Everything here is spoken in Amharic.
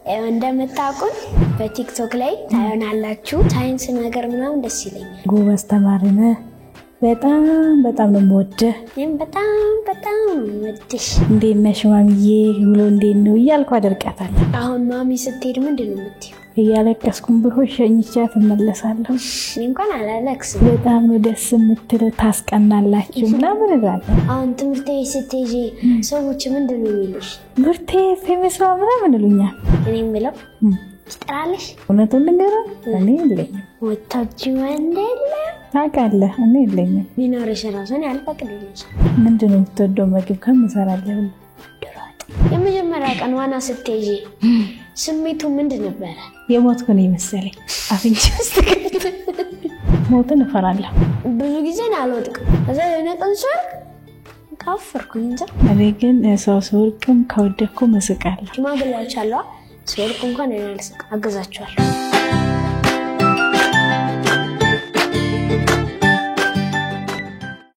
እንደምታውቁት በቲክቶክ ላይ ታዩናላችሁ ሳይንስ ነገር ምናምን ደስ ይለኛል ጎበዝ ተማሪ ነህ በጣም ነው የምወደህ እኔም በጣም ወድሽ እንዴት ነሽ ማሚዬ ብሎ እንዴት ነው እያልኩ አደርቃታለሁ አሁን ማሚ ስትሄድ ምንድነው የምትይው እያለቀስኩም ብሆን ሸኝቻት እመለሳለሁ እንኳን አላለቅስም በጣም ነው ደስ የምትለው ታስቀናላችሁ ምናምን እላለሁ አሁን ትምህርት ቤት ስትሄጂ ሰዎች ምንድነው የሚሉሽ ትምህርት ፌመስ ነው ምናምን ይሉኛል እኔም ብለው ትጠራለሽ እውነቱን ልንገርህ እኔ የለኝም ወጣች ወንደለ ታውቃለህ እኔ የለኝም ቢኖርሽ ራሱን ያልፈቅድልሽ ምንድነው የምትወደው ምግብ ከምሰራለሁ የመጀመሪያ ቀን ዋና ስትሄጂ ስሜቱ ምንድን ነበር የሞትኩ ነው መሰለኝ አፍንጫ ውስጥ ሞትን እፈራለሁ ብዙ ጊዜ አልወድቅም እዛ የነቀንሰር ካፈርኩኝ እንጂ እኔ ግን ሰው ስወድቅም ከወደኩ መስቃለሁ ማግላቻለሁ ስወድቅ እንኳን ያልስቅ አገዛቸዋለሁ